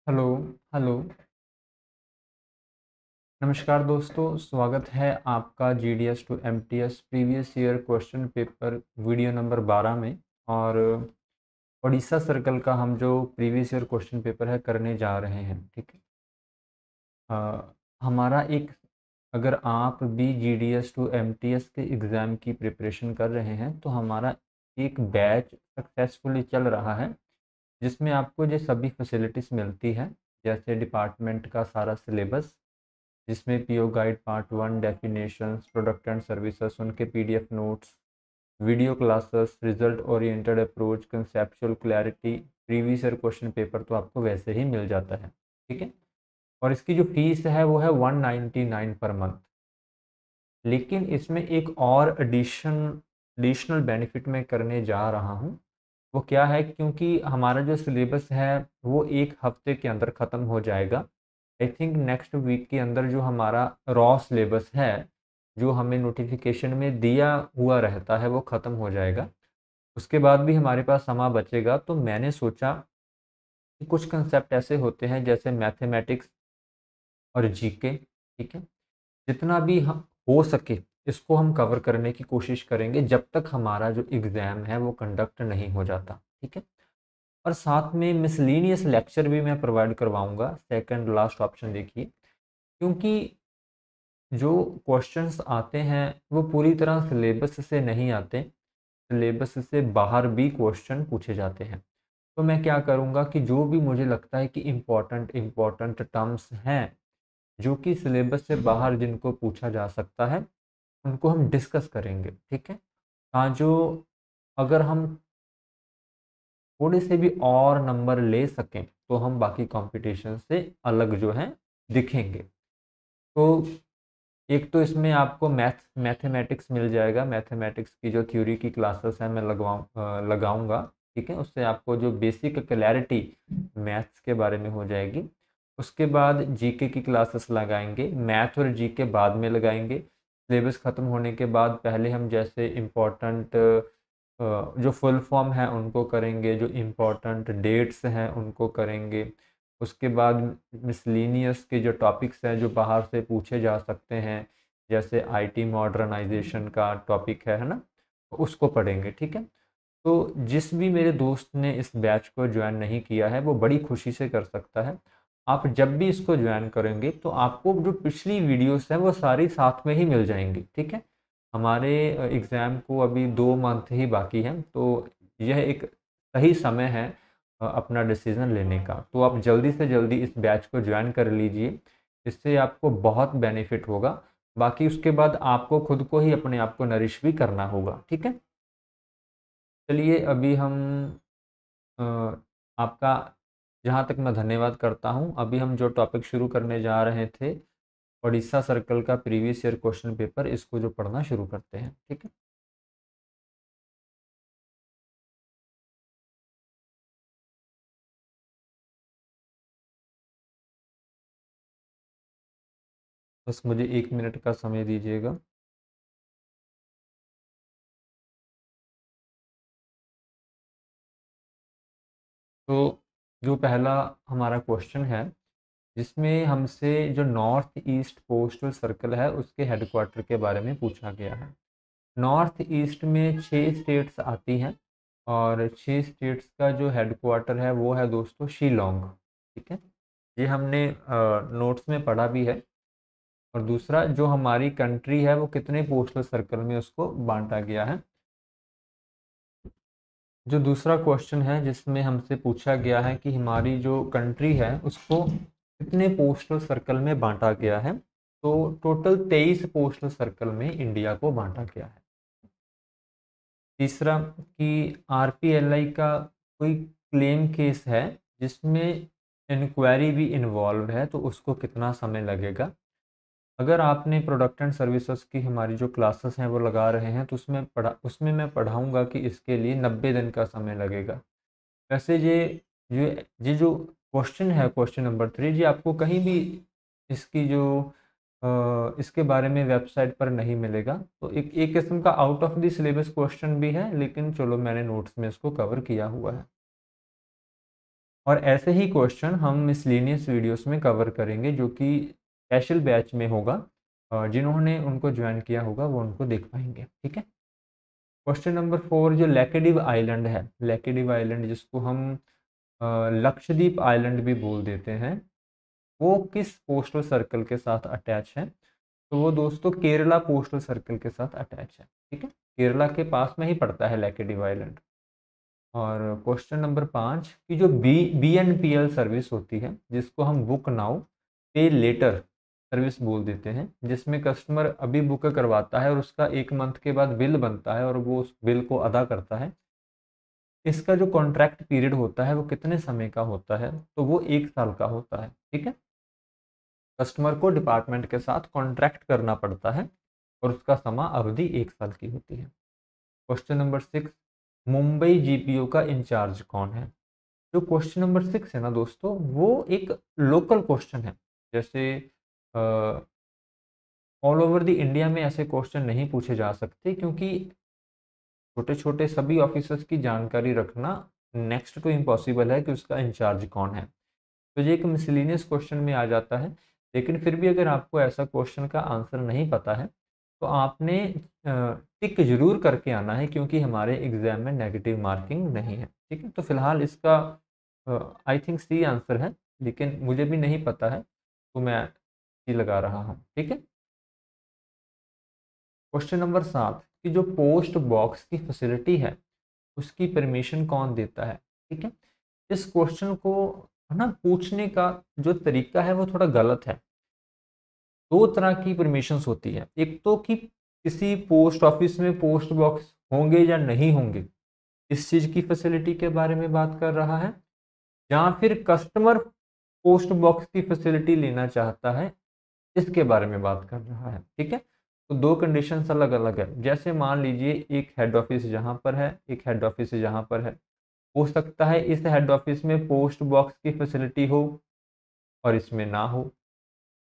Hello, hello. नमस्कार दोस्तों, स्वागत है आपका GDS to MTS previous year question paper video number 12 में। और उड़ीसा सर्कल का हम जो प्रीवियस ईयर क्वेश्चन पेपर है करने जा रहे हैं, ठीक है। हमारा एक, अगर आप भी जीडीएस टू एमटीएस के एग्ज़ाम की प्रिपरेशन कर रहे हैं तो हमारा एक बैच सक्सेसफुली चल रहा है, जिसमें आपको ये सभी फैसिलिटीज़ मिलती है, जैसे डिपार्टमेंट का सारा सिलेबस, जिसमें PO guide part 1, definitions, product and services, उनके PDF notes, video classes, result oriented approach, conceptual clarity, previous year question paper तो आपको वैसे ही मिल जाता है, ठीक है। और इसकी जो फीस है वो है 199 पर मंथ। लेकिन इसमें एक और एडिशनल बेनिफिट मैं करने जा रहा हूँ। वो क्या है, क्योंकि हमारा जो सिलेबस है वो एक हफ्ते के अंदर ख़त्म हो जाएगा। आई थिंक नेक्स्ट वीक के अंदर जो हमारा रॉ सिलेबस है, जो हमें नोटिफिकेशन में दिया हुआ रहता है, वो ख़त्म हो जाएगा। उसके बाद भी हमारे पास समय बचेगा, तो मैंने सोचा कि कुछ कंसेप्ट ऐसे होते हैं जैसे मैथमेटिक्स और जीके, ठीक है। जितना भी हम हो सके इसको हम कवर करने की कोशिश करेंगे जब तक हमारा जो एग्ज़ाम है वो कंडक्ट नहीं हो जाता, ठीक है। और साथ में मिसलेनियस लेक्चर भी मैं प्रोवाइड करवाऊंगा, सेकंड लास्ट ऑप्शन देखिए। क्योंकि जो क्वेश्चंस आते हैं वो पूरी तरह सिलेबस से नहीं आते, सिलेबस से बाहर भी क्वेश्चन पूछे जाते हैं। तो मैं क्या करूँगा कि जो भी मुझे लगता है कि इम्पॉर्टेंट टर्म्स हैं जो कि सिलेबस से बाहर जिनको पूछा जा सकता है, उनको हम डिस्कस करेंगे, ठीक है। हाँ, जो अगर हम थोड़े से भी और नंबर ले सकें तो हम बाकी कंपटीशन से अलग जो है दिखेंगे। तो एक तो इसमें आपको मैथमेटिक्स मिल जाएगा, मैथमेटिक्स की जो थ्योरी की क्लासेस हैं मैं लगाऊंगा, ठीक है। उससे आपको जो बेसिक क्लैरिटी मैथ्स के बारे में हो जाएगी। उसके बाद जीके की क्लासेस लगाएंगे, मैथ और जीके बाद में लगाएंगे। सिलेबस ख़त्म होने के बाद पहले हम जैसे इम्पोर्टेंट जो फुल फॉर्म है उनको करेंगे, जो इम्पोर्टेंट डेट्स हैं उनको करेंगे। उसके बाद मिसलेनियस के जो टॉपिक्स हैं जो बाहर से पूछे जा सकते हैं, जैसे आईटी मॉडर्नाइजेशन का टॉपिक है ना, उसको पढ़ेंगे, ठीक है। तो जिस भी मेरे दोस्त ने इस बैच को ज्वाइन नहीं किया है वो बड़ी खुशी से कर सकता है। आप जब भी इसको ज्वाइन करेंगे तो आपको जो पिछली वीडियोस हैं वो सारी साथ में ही मिल जाएंगी, ठीक है। हमारे एग्ज़ाम को अभी 2 मंथ ही बाकी हैं, तो यह एक सही समय है अपना डिसीज़न लेने का। तो आप जल्दी से जल्दी इस बैच को ज्वाइन कर लीजिए, इससे आपको बहुत बेनिफिट होगा। बाकी उसके बाद आपको खुद को ही अपने आप को नरिश भी करना होगा, ठीक है। चलिए अभी हम अ, आपका जहाँ तक मैं धन्यवाद करता हूँ। अभी हम जो टॉपिक शुरू करने जा रहे थे, उड़ीसा सर्कल का प्रीवियस ईयर क्वेश्चन पेपर, इसको जो पढ़ना शुरू करते हैं, ठीक है। बस मुझे 1 मिनट का समय दीजिएगा। तो जो पहला हमारा क्वेश्चन है, जिसमें हमसे जो नॉर्थ ईस्ट पोस्टल सर्कल है उसके हेडक्वार्टर के बारे में पूछा गया है। नॉर्थ ईस्ट में 6 स्टेट्स आती हैं, और 6 स्टेट्स का जो हेडक्वार्टर है वो है दोस्तों शिलोंग, ठीक है। ये हमने नोट्स में पढ़ा भी है। और दूसरा, जो हमारी कंट्री है वो कितने पोस्टल सर्कल में उसको बांटा गया है। जो दूसरा क्वेश्चन है जिसमें हमसे पूछा गया है कि हमारी जो कंट्री है उसको कितने पोस्टल सर्कल में बांटा गया है, तो टोटल 23 पोस्टल सर्कल में इंडिया को बांटा गया है। तीसरा, कि आरपीएलआई का कोई क्लेम केस है जिसमें इंक्वायरी भी इन्वॉल्व है, तो उसको कितना समय लगेगा। अगर आपने प्रोडक्ट एंड सर्विसेज की हमारी जो क्लासेस हैं वो लगा रहे हैं तो उसमें मैं पढ़ाऊँगा कि इसके लिए 90 दिन का समय लगेगा। वैसे ये जो क्वेश्चन है, क्वेश्चन नंबर 3 जी, आपको कहीं भी इसकी जो इसके बारे में वेबसाइट पर नहीं मिलेगा। तो एक किस्म का out of the syllabus question भी है, लेकिन चलो मैंने नोट्स में इसको कवर किया हुआ है। और ऐसे ही क्वेश्चन हम मिसलेनियस वीडियोस में कवर करेंगे जो कि स्पेशल बैच में होगा, और जिन्होंने उनको ज्वाइन किया होगा वो उनको देख पाएंगे। ठीक है। क्वेश्चन नंबर 4, जो लैकेडिव आइलैंड है, लैकेडिव आइलैंड जिसको हम लक्षद्वीप आइलैंड भी बोल देते हैं, वो किस पोस्टल सर्कल के साथ अटैच है? तो वो दोस्तों केरला पोस्टल सर्कल के साथ अटैच है। ठीक है, केरला के पास में ही पड़ता है लैकेडिव आइलैंड। और क्वेश्चन नंबर 5 की जो BNPL सर्विस होती है, जिसको हम बुक नाउ पे लेटर सर्विस बोल देते हैं, जिसमें कस्टमर अभी बुक करवाता है और उसका 1 मंथ के बाद बिल बनता है और वो उस बिल को अदा करता है, इसका जो कॉन्ट्रैक्ट पीरियड होता है वो कितने समय का होता है? तो वो 1 साल का होता है। ठीक है, कस्टमर को डिपार्टमेंट के साथ कॉन्ट्रैक्ट करना पड़ता है और उसका समय अवधि 1 साल की होती है। क्वेश्चन नंबर 6, मुंबई GPO का इंचार्ज कौन है? जो क्वेश्चन नंबर 6 है ना दोस्तों, वो एक लोकल क्वेश्चन है। जैसे ऑल ओवर द इंडिया में ऐसे क्वेश्चन नहीं पूछे जा सकते, क्योंकि छोटे छोटे सभी ऑफिसर्स की जानकारी रखना नेक्स्ट टू इम्पॉसिबल है कि उसका इंचार्ज कौन है। तो ये एक मिसलिनियस क्वेश्चन में आ जाता है। लेकिन फिर भी अगर आपको ऐसा क्वेश्चन का आंसर नहीं पता है तो आपने टिक जरूर करके आना है, क्योंकि हमारे एग्जाम में नेगेटिव मार्किंग नहीं है। ठीक है, तो फिलहाल इसका आई थिंक सी आंसर है, लेकिन मुझे भी नहीं पता है तो मैं सी लगा रहा हूँ। ठीक है। क्वेश्चन नंबर 7 कि जो पोस्ट बॉक्स की फैसिलिटी है उसकी परमिशन कौन देता है? ठीक है, इस क्वेश्चन को है ना पूछने का जो तरीका है वो थोड़ा गलत है। दो तरह की परमिशंस होती है, एक तो कि किसी पोस्ट ऑफिस में पोस्ट बॉक्स होंगे या नहीं होंगे, इस चीज की फैसिलिटी के बारे में बात कर रहा है, या फिर कस्टमर पोस्ट बॉक्स की फैसिलिटी लेना चाहता है, इसके बारे में बात कर रहा है। ठीक है, तो दो कंडीशंस अलग अलग है। जैसे मान लीजिए एक हेड ऑफिस जहां पर है, एक हेड ऑफिस जहां पर है, हो सकता है इस हेड ऑफिस में पोस्ट बॉक्स की फैसिलिटी हो और इसमें ना हो।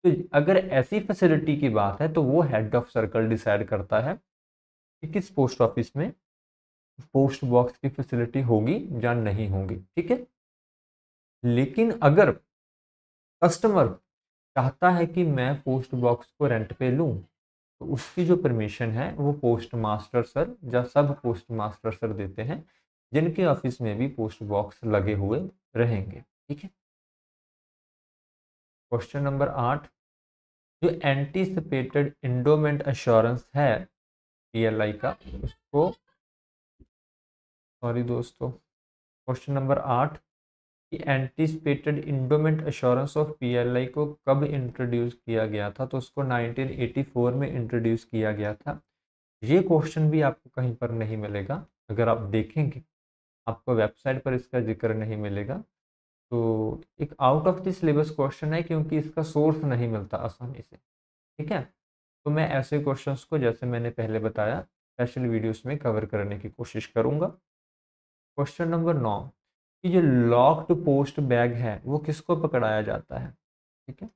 तो अगर ऐसी फैसिलिटी की बात है तो वो हेड ऑफ सर्कल डिसाइड करता है कि किस पोस्ट ऑफिस में पोस्ट बॉक्स की फैसिलिटी होगी या नहीं होगी। ठीक है, लेकिन अगर कस्टमर चाहता है कि मैं पोस्ट बॉक्स को रेंट पे लूं, तो उसकी जो परमिशन है वो पोस्ट मास्टर सर या सब पोस्ट मास्टर सर देते हैं, जिनके ऑफिस में भी पोस्ट बॉक्स लगे हुए रहेंगे। ठीक है। क्वेश्चन नंबर 8, जो एंटीसिपेटेड इंडोमेंट एश्योरेंस है PLI का, उसको, सॉरी दोस्तों, क्वेश्चन नंबर 8 कि anticipated endowment assurance of PLI को कब इंट्रोड्यूस किया गया था? तो उसको 1984 में इंट्रोड्यूस किया गया था। ये क्वेश्चन भी आपको कहीं पर नहीं मिलेगा। अगर आप देखेंगे आपको वेबसाइट पर इसका जिक्र नहीं मिलेगा। तो एक out of the syllabus question है, क्योंकि इसका सोर्स नहीं मिलता आसानी से। ठीक है, तो मैं ऐसे क्वेश्चंस को, जैसे मैंने पहले बताया, स्पेशल वीडियोस में कवर करने की कोशिश करूंगा। क्वेश्चन नंबर 9 कि जो लॉक्ड पोस्ट बैग है वो किसको पकड़ाया जाता है? ठीक है,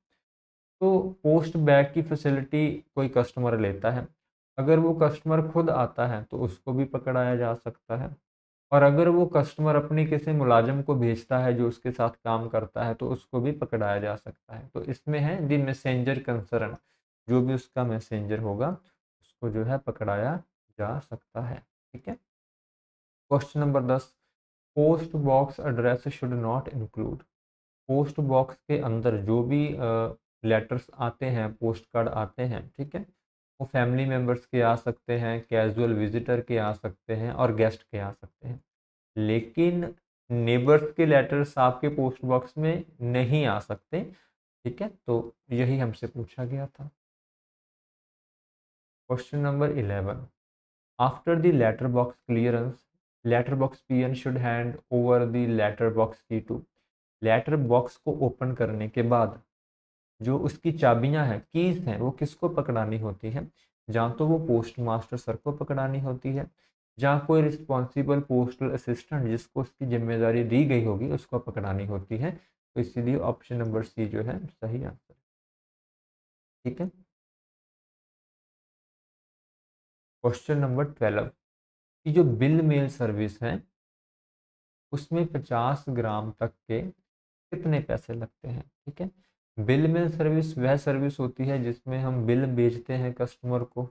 तो पोस्ट बैग की फैसिलिटी कोई कस्टमर लेता है, अगर वो कस्टमर खुद आता है तो उसको भी पकड़ाया जा सकता है, और अगर वो कस्टमर अपनी किसी मुलाजिम को भेजता है जो उसके साथ काम करता है तो उसको भी पकड़ाया जा सकता है। तो इसमें है दी मैसेंजर कंसर्न, जो भी उसका मैसेंजर होगा उसको जो है पकड़ाया जा सकता है। ठीक है। Question number 10, post box address should not include, post box के अंदर जो भी लेटर्स आते हैं, पोस्ट कार्ड आते हैं, ठीक है, वो फैमिली मेम्बर्स के आ सकते हैं, कैजुअल विजिटर के आ सकते हैं और गेस्ट के आ सकते हैं, लेकिन नेबर्स के लेटर्स आपके पोस्ट बॉक्स में नहीं आ सकते। ठीक है, तो यही हमसे पूछा गया था। Question number 11, after the letter box clearance, letter box PN should hand over the letter box key to, letter box को ओपन करने के बाद जो उसकी चाबियां हैं, कीज हैं, वो किसको पकड़ानी होती हैं? जहाँ तो वो पोस्ट मास्टर सर को पकड़ानी होती है, जहाँ कोई रिस्पॉन्सिबल पोस्टल असिस्टेंट जिसको उसकी जिम्मेदारी दी गई होगी उसको पकड़ानी होती है। तो इसीलिए ऑप्शन नंबर सी जो है सही आंसर। ठीक है। क्वेश्चन नंबर 12 की जो बिल मेल सर्विस है उसमें 50 ग्राम तक के कितने पैसे लगते हैं। ठीक है। बिल मेल सर्विस वह सर्विस होती है जिसमें हम बिल भेजते हैं कस्टमर को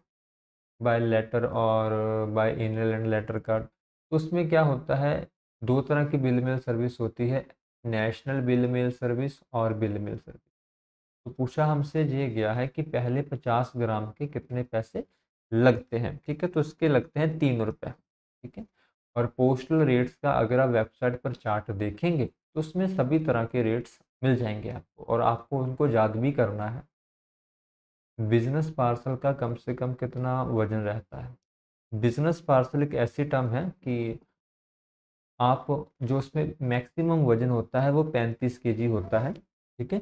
बाय लेटर और by email and later card. तो उसमें क्या होता है, दो तरह की बिल मेल सर्विस होती है, नेशनल बिल मेल सर्विस और बिल मेल सर्विस। तो पूछा हमसे ये गया है कि पहले 50 ग्राम के कितने पैसे लगते हैं। ठीक है, तो इसके लगते हैं 3 रुपये। ठीक है। और पोस्टल रेट्स का अगर आप वेबसाइट पर चार्ट देखेंगे तो उसमें सभी तरह के रेट्स मिल जाएंगे आपको, और आपको उनको याद भी करना है। बिजनेस पार्सल का कम से कम कितना वजन रहता है। बिजनेस पार्सल एक ऐसी टर्म है कि आप जो उसमें मैक्सिमम वजन होता है वो 35 kg होता है। ठीक है।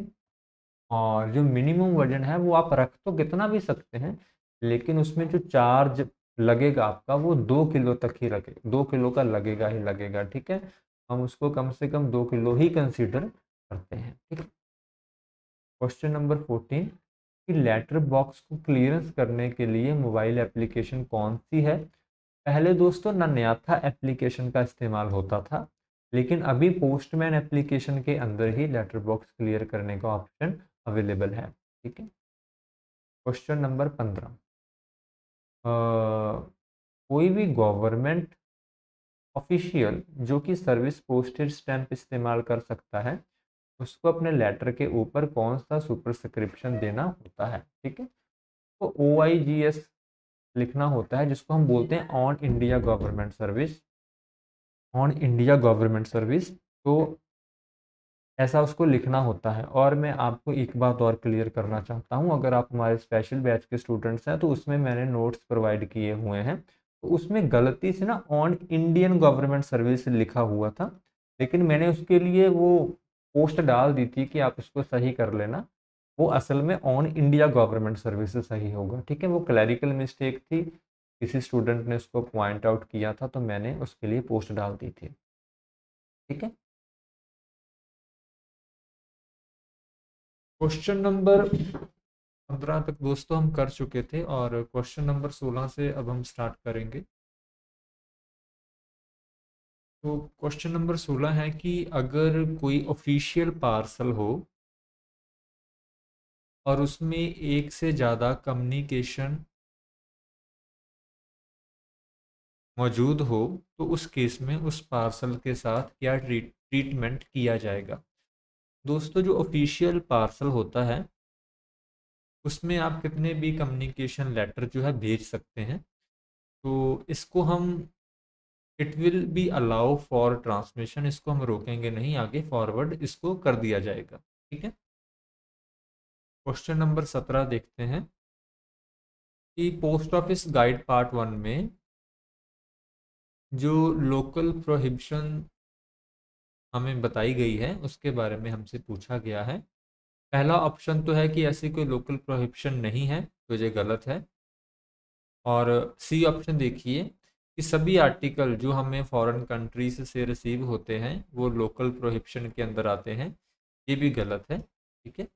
और जो मिनिमम वजन है वो आप रख तो कितना भी सकते हैं, लेकिन उसमें जो चार्ज लगेगा आपका वो 2 किलो तक ही लगे, 2 किलो का लगेगा ही लगेगा। ठीक है। हम उसको कम से कम 2 किलो ही कंसीडर करते हैं। ठीक है। क्वेश्चन नंबर 14 कि लेटर बॉक्स को क्लियरेंस करने के लिए मोबाइल एप्लीकेशन कौन सी है। पहले दोस्तों ना नया था एप्लीकेशन का इस्तेमाल होता था, लेकिन अभी पोस्टमैन एप्लीकेशन के अंदर ही लेटर बॉक्स क्लियर करने का ऑप्शन अवेलेबल है। ठीक है। क्वेश्चन नंबर 15 कोई भी गवर्नमेंट ऑफिशियल जो कि सर्विस पोस्टेज स्टैंप इस्तेमाल कर सकता है, उसको अपने लेटर के ऊपर कौन सा सुपरस्क्रिप्शन देना होता है। ठीक है। तो OIGS लिखना होता है, जिसको हम बोलते हैं on India government service, on India government service. तो ऐसा उसको लिखना होता है। और मैं आपको एक बात और क्लियर करना चाहता हूँ, अगर आप हमारे स्पेशल बैच के स्टूडेंट्स हैं तो उसमें मैंने नोट्स प्रोवाइड किए हुए हैं, तो उसमें गलती से ना ऑन इंडियन गवर्नमेंट सर्विस लिखा हुआ था, लेकिन मैंने उसके लिए वो पोस्ट डाल दी थी कि आप इसको सही कर लेना। वो असल में ऑन इंडिया गवर्नमेंट सर्विस सही होगा। ठीक है। वो क्लैरिकल मिस्टेक थी, किसी स्टूडेंट ने उसको पॉइंट आउट किया था, तो मैंने उसके लिए पोस्ट डाल दी थी। ठीक है। क्वेश्चन नंबर 15 तक दोस्तों हम कर चुके थे, और क्वेश्चन नंबर 16 से अब हम स्टार्ट करेंगे। तो क्वेश्चन नंबर 16 है कि अगर कोई ऑफिशियल पार्सल हो और उसमें एक से ज़्यादा कम्युनिकेशन मौजूद हो, तो उस केस में उस पार्सल के साथ क्या ट्रीटमेंट किया जाएगा। दोस्तों जो ऑफिशियल पार्सल होता है उसमें आप कितने भी कम्युनिकेशन लेटर जो है भेज सकते हैं, तो इसको हम it will be allow for transmission, इसको हम रोकेंगे नहीं, आगे फॉरवर्ड इसको कर दिया जाएगा। ठीक है। क्वेश्चन नंबर 17 देखते हैं कि पोस्ट ऑफिस गाइड पार्ट 1 में जो लोकल प्रोहिबिशन हमें बताई गई है उसके बारे में हमसे पूछा गया है। पहला ऑप्शन तो है कि ऐसी कोई लोकल प्रोहिबिशन नहीं है, तो ये गलत है। और सी ऑप्शन देखिए कि सभी आर्टिकल जो हमें फॉरेन कंट्रीज से रिसीव होते हैं वो लोकल प्रोहिबिशन के अंदर आते हैं, ये भी गलत है। ठीक है।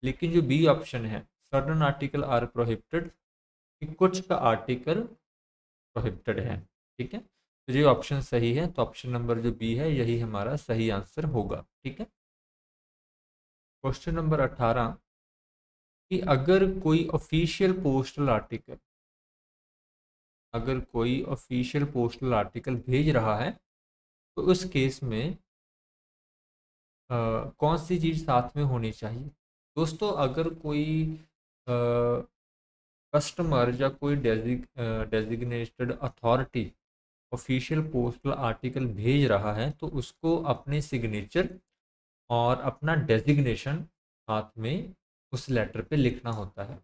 लेकिन जो बी ऑप्शन है, सर्टन आर्टिकल आर प्रोहिबिटेड, कि कुछ का आर्टिकल प्रोहिबिटेड है। ठीक है। तो ये ऑप्शन सही है, तो ऑप्शन नंबर जो बी है यही हमारा सही आंसर होगा। ठीक है। क्वेश्चन नंबर 18 कि अगर कोई ऑफिशियल पोस्टल आर्टिकल भेज रहा है तो उस केस में कौन सी चीज़ साथ में होनी चाहिए। दोस्तों अगर कोई कस्टमर या कोई designated authority official postal article भेज रहा है तो उसको अपने सिग्नेचर और अपना डेजिग्नेशन साथ में उस लेटर पे लिखना होता है।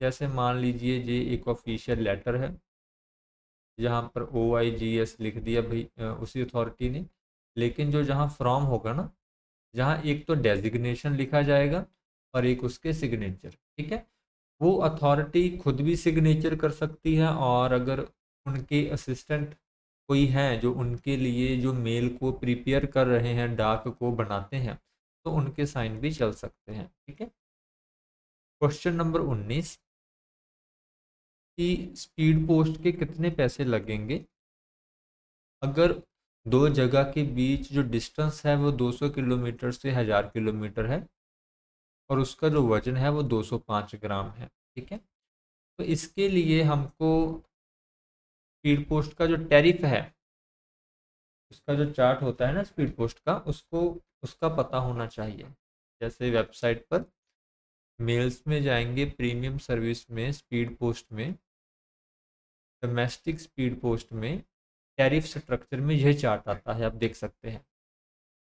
जैसे मान लीजिए ये एक ऑफिशियल लेटर है, जहाँ पर OIGS लिख दिया भाई उसी अथॉरिटी ने, लेकिन जो जहाँ फ्रॉम होगा ना, जहाँ एक तो डेजिग्नेशन लिखा जाएगा और एक उसके सिग्नेचर। ठीक है। वो अथॉरिटी खुद भी सिग्नेचर कर सकती है, और अगर उनके असिस्टेंट कोई हैं जो उनके लिए जो मेल को प्रिपेयर कर रहे हैं, डाक को बनाते हैं, तो उनके साइन भी चल सकते हैं। ठीक है। क्वेश्चन नंबर 19 कि स्पीड पोस्ट के कितने पैसे लगेंगे अगर दो जगह के बीच जो डिस्टेंस है वो 200 किलोमीटर से 1000 किलोमीटर है और उसका जो वजन है वो 205 ग्राम है। ठीक है, तो इसके लिए हमको स्पीड पोस्ट का जो टैरिफ है, उसका जो चार्ट होता है ना स्पीड पोस्ट का, उसको उसका पता होना चाहिए। जैसे वेबसाइट पर मेल्स में जाएंगे, प्रीमियम सर्विस में, स्पीड पोस्ट में, डोमेस्टिक स्पीड पोस्ट में, टैरिफ स्ट्रक्चर में यह चार्ट आता है, आप देख सकते हैं।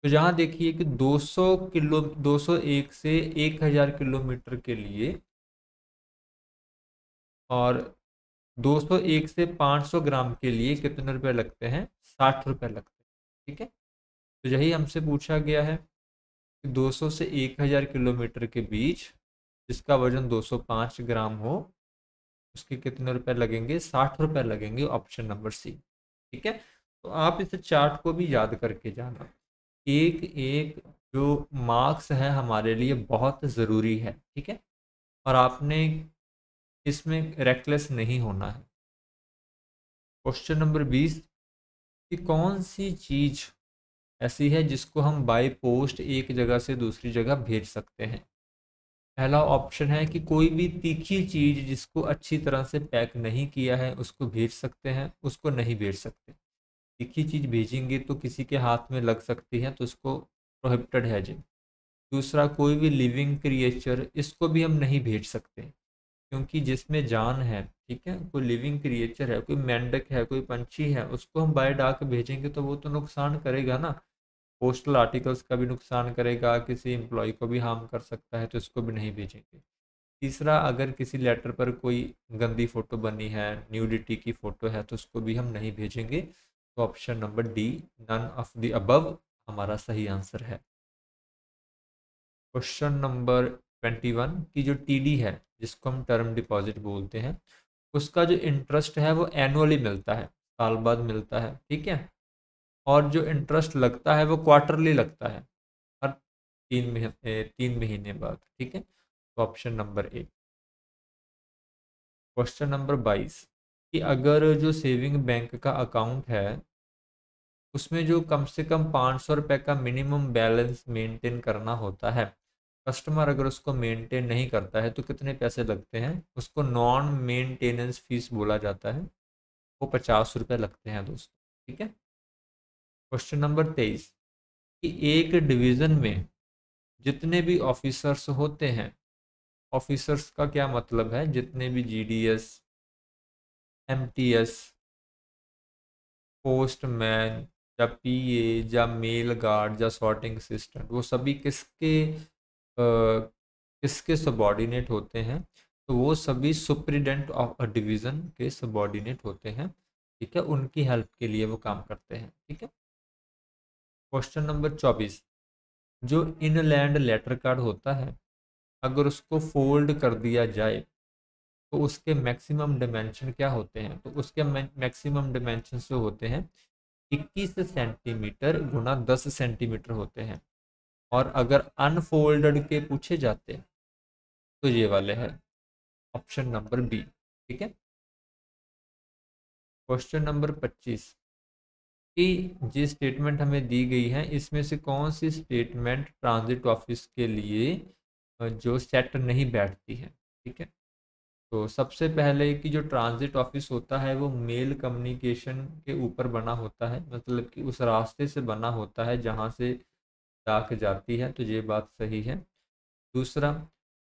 तो यहाँ देखिए कि 201 से 1000 किलोमीटर के लिए और 201 से 500 ग्राम के लिए कितने रुपए लगते हैं? 60 रुपए लगते हैं। ठीक है, तो यही हमसे पूछा गया है कि 200 से 1000 किलोमीटर के बीच जिसका वजन 205 ग्राम हो, उसके कितने रुपए लगेंगे? 60 रुपए लगेंगे, ऑप्शन नंबर सी। ठीक है, तो आप इस चार्ट को भी याद करके जाना। एक एक जो मार्क्स है हमारे लिए बहुत ज़रूरी है। ठीक है, और आपने इसमें रेकलेस नहीं होना है। क्वेश्चन नंबर 20 कि कौन सी चीज़ ऐसी है जिसको हम बाय पोस्ट एक जगह से दूसरी जगह भेज सकते हैं? पहला ऑप्शन है कि कोई भी तीखी चीज़ जिसको अच्छी तरह से पैक नहीं किया है उसको भेज सकते हैं, उसको नहीं भेज सकते। तीखी चीज़ भेजेंगे तो किसी के हाथ में लग सकती है, तो उसको प्रोहिबिटेड है जी। दूसरा, कोई भी लिविंग क्रिएचर, इसको भी हम नहीं भेज सकते क्योंकि जिसमें जान है, ठीक है, कोई लिविंग क्रिएचर है, कोई मेंढक है, कोई पंछी है, उसको हम बाय डाक भेजेंगे तो वो तो नुकसान करेगा ना। पोस्टल आर्टिकल्स का भी नुकसान करेगा, किसी एम्प्लॉय को भी हार्म कर सकता है, तो इसको भी नहीं भेजेंगे। तीसरा, अगर किसी लेटर पर कोई गंदी फ़ोटो बनी है, न्यूडिटी की फ़ोटो है, तो उसको भी हम नहीं भेजेंगे। तो option number D, none of the above, हमारा सही आंसर है। क्वेश्चन नंबर 21 की जो टीडी है, जिसको हम टर्म डिपॉजिट बोलते हैं, उसका जो इंटरेस्ट है वो एनुअली मिलता है, साल बाद मिलता है। ठीक है, और जो इंटरेस्ट लगता है वो क्वार्टरली लगता है, हर 3 महीने बाद। ठीक है, तो option number A. Question number 22 कि अगर जो सेविंग बैंक का अकाउंट है उसमें जो कम से कम 500 रुपये का मिनिमम बैलेंस मेंटेन करना होता है, कस्टमर अगर उसको मेंटेन नहीं करता है तो कितने पैसे लगते हैं? उसको नॉन मेंटेनेंस फीस बोला जाता है, वो 50 रुपये लगते हैं दोस्तों। ठीक है, क्वेश्चन नंबर 23 कि एक डिवीज़न में जितने भी ऑफिसर्स होते हैं, ऑफिसर्स का क्या मतलब है? जितने भी जीडीएस, एमटीएस, पोस्टमैन या पीए या मेल गार्ड या सॉर्टिंग असिस्टेंट, वो सभी किसके सबॉर्डिनेट होते हैं? तो वो सभी सुप्रीडेंट ऑफ अ डिवीज़न के सबॉर्डिनेट होते हैं। ठीक है, उनकी हेल्प के लिए वो काम करते हैं। ठीक है, क्वेश्चन नंबर 24 जो इनलैंड लेटर कार्ड होता है, अगर उसको फोल्ड कर दिया जाए तो उसके मैक्सिमम डिमेंशन क्या होते हैं? तो उसके मैक्सिमम डिमेंशन जो होते हैं 21 सेंटीमीटर गुना 10 सेंटीमीटर होते हैं। और अगर अनफोल्डेड के पूछे जाते हैं तो ये वाले हैं, ऑप्शन नंबर बी। ठीक है, क्वेश्चन नंबर 25 कि जी स्टेटमेंट हमें दी गई है, इसमें से कौन सी स्टेटमेंट ट्रांजिट ऑफिस के लिए जो सेट नहीं बैठती है? ठीक है, तो सबसे पहले कि जो ट्रांजिट ऑफिस होता है वो मेल कम्युनिकेशन के ऊपर बना होता है, मतलब कि उस रास्ते से बना होता है जहाँ से डाक जाती है, तो ये बात सही है। दूसरा,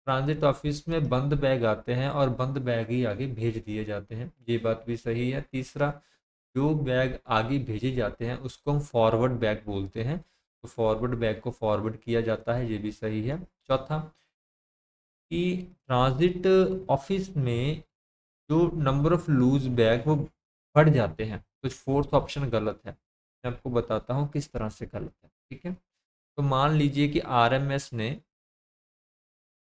ट्रांजिट ऑफिस में बंद बैग आते हैं और बंद बैग ही आगे भेज दिए जाते हैं, ये बात भी सही है। तीसरा, जो बैग आगे भेजे जाते हैं उसको हम फॉरवर्ड बैग बोलते हैं, तो फॉरवर्ड बैग को फॉरवर्ड किया जाता है, ये भी सही है। चौथा कि ट्रांजिट ऑफिस में जो नंबर ऑफ लूज बैग वो बढ़ जाते हैं, तो फोर्थ ऑप्शन गलत है। मैं आपको बताता हूँ किस तरह से गलत है। ठीक है, तो मान लीजिए कि आरएमएस ने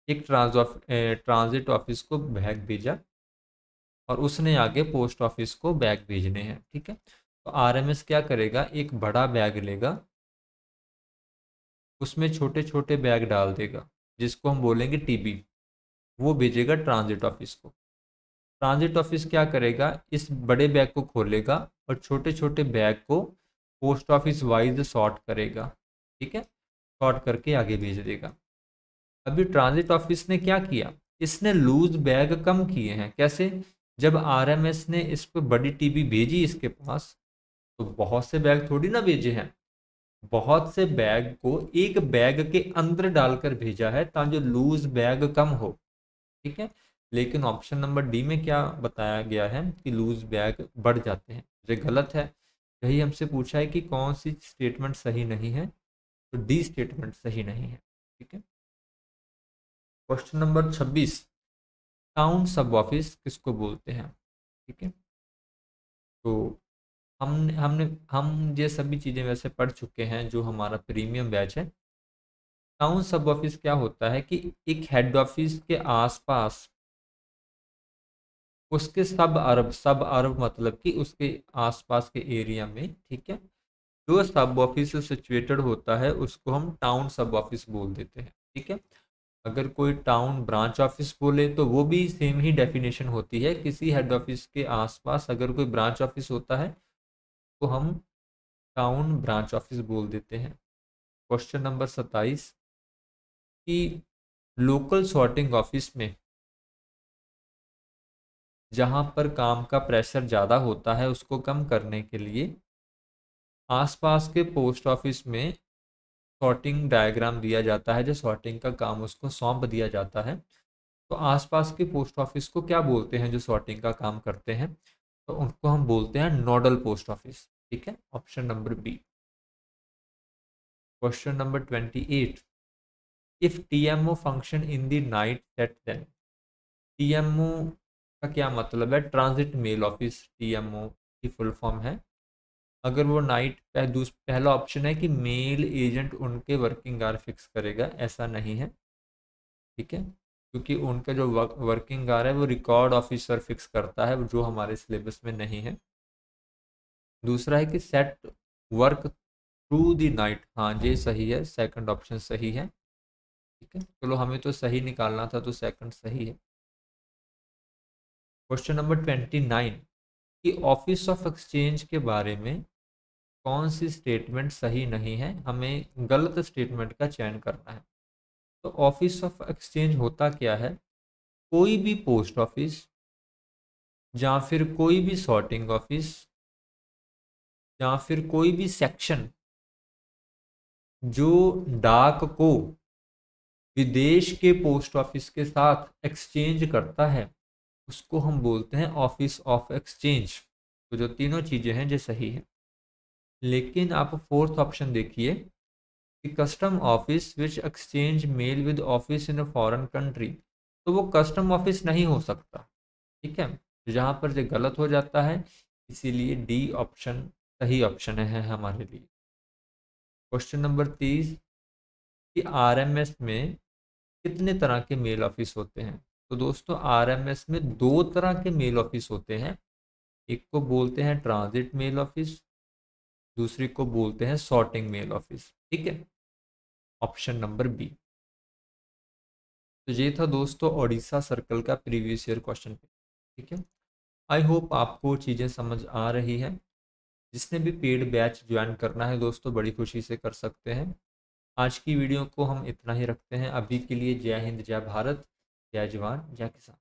एक ट्रांजिट ऑफिस को बैग भेजा और उसने आगे पोस्ट ऑफिस को बैग भेजने हैं। ठीक है, तो आरएमएस क्या करेगा? एक बड़ा बैग लेगा, उसमें छोटे छोटे बैग डाल देगा जिसको हम बोलेंगे टीबी, वो भेजेगा ट्रांजिट ऑफिस को। ट्रांजिट ऑफिस क्या करेगा? इस बड़े बैग को खोलेगा और छोटे छोटे बैग को पोस्ट ऑफिस वाइज सॉर्ट करेगा, ठीक है, सॉर्ट करके आगे भेज देगा। अभी ट्रांजिट ऑफिस ने क्या किया, इसने लूज बैग कम किए हैं। कैसे? जब आरएमएस ने इस पर बड़ी टीबी भेजी इसके पास, तो बहुत से बैग थोड़ी ना भेजे हैं, बहुत से बैग को एक बैग के अंदर डालकर भेजा है ताकि लूज बैग कम हो, ठीक है। लेकिन ऑप्शन नंबर डी में क्या बताया गया है कि लूज बैग बढ़ जाते हैं, ये गलत है। यही हमसे पूछा है कि कौन सी स्टेटमेंट सही नहीं है, तो डी स्टेटमेंट सही नहीं है, ठीक है। क्वेश्चन नंबर 26, टाउन सब ऑफिस किसको बोलते हैं, ठीक है। तो हम ये सभी चीज़ें वैसे पढ़ चुके हैं जो हमारा प्रीमियम बैच है। टाउन सब ऑफिस क्या होता है कि एक हेड ऑफिस के आसपास उसके सब अरब मतलब कि उसके आसपास के एरिया में, ठीक है, जो सब ऑफिस सिचुएटेड होता है उसको हम टाउन सब ऑफिस बोल देते हैं, ठीक है। अगर कोई टाउन ब्रांच ऑफिस बोले तो वो भी सेम ही डेफिनेशन होती है, किसी हेड ऑफिस के आसपास अगर कोई ब्रांच ऑफिस होता है तो हम टाउन ब्रांच ऑफिस बोल देते हैं। क्वेश्चन नंबर 27 कि लोकल सॉर्टिंग ऑफिस में जहां पर काम का प्रेशर ज़्यादा होता है उसको कम करने के लिए आसपास के पोस्ट ऑफिस में सॉर्टिंग डायग्राम दिया जाता है, जो सॉर्टिंग का काम उसको सौंप दिया जाता है। तो आसपास के पोस्ट ऑफिस को क्या बोलते हैं जो सॉर्टिंग का काम करते हैं, तो उनको हम बोलते हैं नोडल पोस्ट ऑफिस, ठीक है, option number B. Question number 28, if TMO function in the night set then. TMO का क्या मतलब है? ट्रांजिट मेल ऑफिस टीएमओ की फुल फॉर्म है। अगर वो नाइट पहला ऑप्शन है कि मेल एजेंट उनके वर्किंग आवर फिक्स करेगा, ऐसा नहीं है, ठीक है, क्योंकि उनका जो वर्किंग आवर है वो रिकॉर्ड ऑफिसर फिक्स करता है, जो हमारे सिलेबस में नहीं है। दूसरा है कि set work through the night, हाँ ये सही है, सेकंड ऑप्शन सही है, ठीक है। चलो हमें तो सही निकालना था तो सेकंड सही है। क्वेश्चन नंबर 29 कि ऑफिस ऑफ एक्सचेंज के बारे में कौन सी स्टेटमेंट सही नहीं है, हमें गलत स्टेटमेंट का चयन करना है। तो ऑफिस ऑफ एक्सचेंज होता क्या है? कोई भी पोस्ट ऑफिस या फिर कोई भी सॉर्टिंग ऑफिस या फिर कोई भी सेक्शन जो डाक को विदेश के पोस्ट ऑफिस के साथ एक्सचेंज करता है उसको हम बोलते हैं ऑफिस ऑफ एक्सचेंज। तो जो तीनों चीज़ें हैं ये सही है। लेकिन आप फोर्थ ऑप्शन देखिए कि custom office which exchange mail with office in a foreign country, तो वो कस्टम ऑफिस नहीं हो सकता, ठीक है। तो जहाँ पर ये गलत हो जाता है, इसीलिए डी ऑप्शन सही ऑप्शन है हमारे लिए। क्वेश्चन नंबर 30 कि आरएमएस में कितने तरह के मेल ऑफिस होते हैं? तो दोस्तों आरएमएस में दो तरह के मेल ऑफिस होते हैं, एक को बोलते हैं ट्रांजिट मेल ऑफिस, दूसरी को बोलते हैं सॉर्टिंग मेल ऑफिस, ठीक है, ऑप्शन नंबर बी। तो ये था दोस्तों ओडिशा सर्कल का प्रीवियस ईयर क्वेश्चन पेपर, ठीक है। आई होप आपको चीज़ें समझ आ रही है। जिसने भी पेड बैच ज्वाइन करना है दोस्तों बड़ी खुशी से कर सकते हैं। आज की वीडियो को हम इतना ही रखते हैं अभी के लिए। जय हिंद, जय भारत, जय जवान, जय किसान।